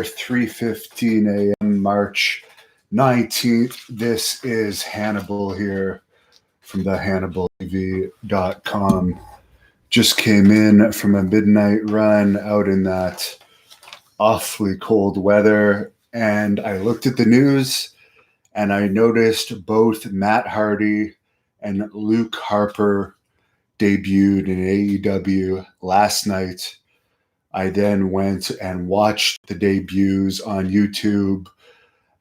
3:15 a.m. March 19th. This is Hannibal here from the HannibalTV.com. Just came in from a midnight run out in that awfully cold weather, and I looked at the news and I noticed both Matt Hardy and Luke Harper debuted in AEW last night. I then went and watched the debuts on YouTube.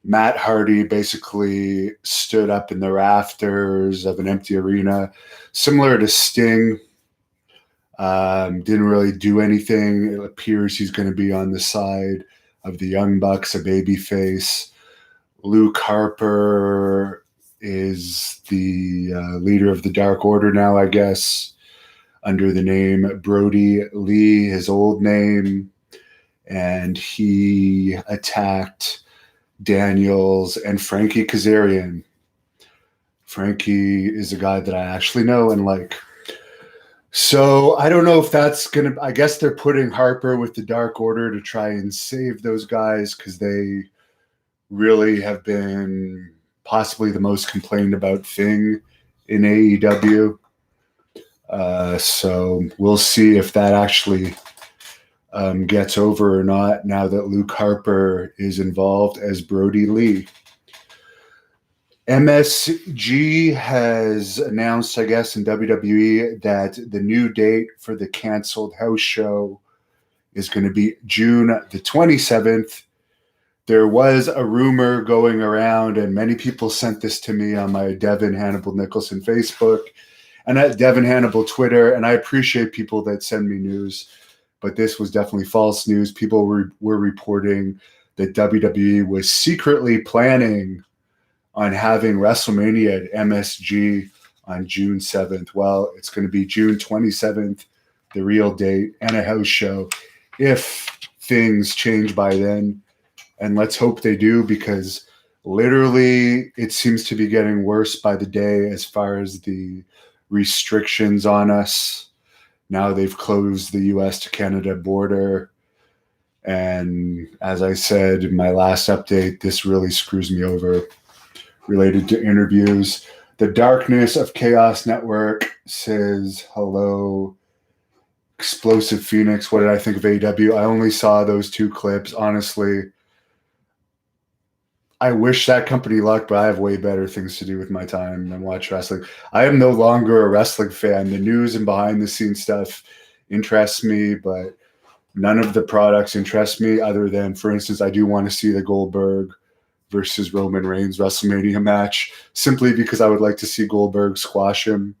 Matt Hardy basically stood up in the rafters of an empty arena, similar to Sting. Didn't really do anything. It appears he's going to be on the side of the Young Bucks, a babyface. Luke Harper is the leader of the Dark Order now, I guess, under the name Brody Lee, his old name. And he attacked Daniels and Frankie Kazarian. Frankie is a guy that I actually know and like. So I don't know if that's going to – I guess they're putting Harper with the Dark Order to try and save those guys because they really have been possibly the most complained about thing in AEW. So we'll see if that actually gets over or not now that Luke Harper is involved as Brody Lee. MSG has announced, I guess, in WWE that the new date for the canceled house show is going to be June the 27th. There was a rumor going around, and many people sent this to me on my Devon Hannibal Nicholson Facebook and at Devon Hannibal Twitter, and I appreciate people that send me news, but this was definitely false news. People were reporting that WWE was secretly planning on having WrestleMania at MSG on June 7th. Well, it's going to be June 27th, the real date, and a house show if things change by then. And let's hope they do, because literally it seems to be getting worse by the day as far as the restrictions on us. Now they've closed the US to Canada border. And as I said in my last update, this really screws me over related to interviews. The Darkness of Chaos Network says, hello, Explosive Phoenix. What did I think of AEW? I only saw those two clips. Honestly, I wish that company luck, but I have way better things to do with my time than watch wrestling. I am no longer a wrestling fan. The news and behind the scenes stuff interests me, but none of the products interest me other than, for instance, I do want to see the Goldberg versus Roman Reigns WrestleMania match, simply because I would like to see Goldberg squash him.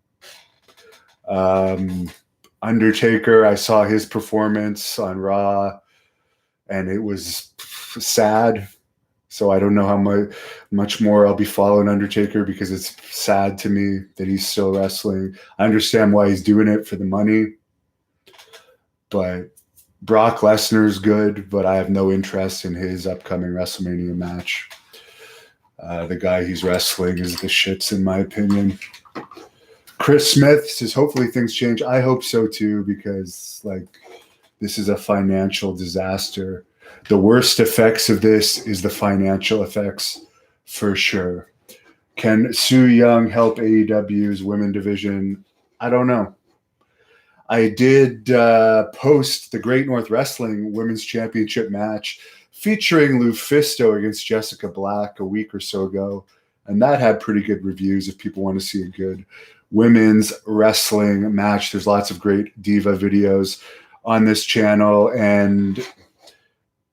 Undertaker, I saw his performance on Raw, and it was sad. So I don't know how much more I'll be following Undertaker, because it's sad to me that he's still wrestling. I understand why he's doing it, for the money. But Brock Lesnar's good, but I have no interest in his upcoming WrestleMania match. The guy he's wrestling is the shits, in my opinion. Chris Smith says, hopefully things change. I hope so too, because this is a financial disaster. The worst effects of this is the financial effects, for sure. Can Su Yung help AEW's women division? I don't know. I did post the Great North Wrestling Women's Championship match featuring Lufisto against Jessica Black a week or so ago, and that had pretty good reviews if people want to see a good women's wrestling match. There's lots of great diva videos on this channel, and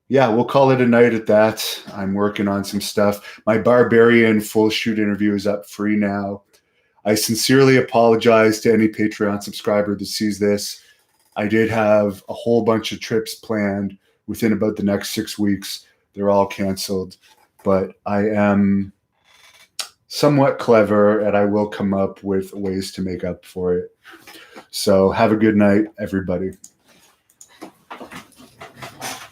yeah, we'll call it a night at that. I'm working on some stuff. My Barbarian full shoot interview is up free now. I sincerely apologize to any Patreon subscriber that sees this. I did have a whole bunch of trips planned within about the next 6 weeks. They're all canceled, but I am somewhat clever, and I will come up with ways to make up for it. So have a good night, everybody.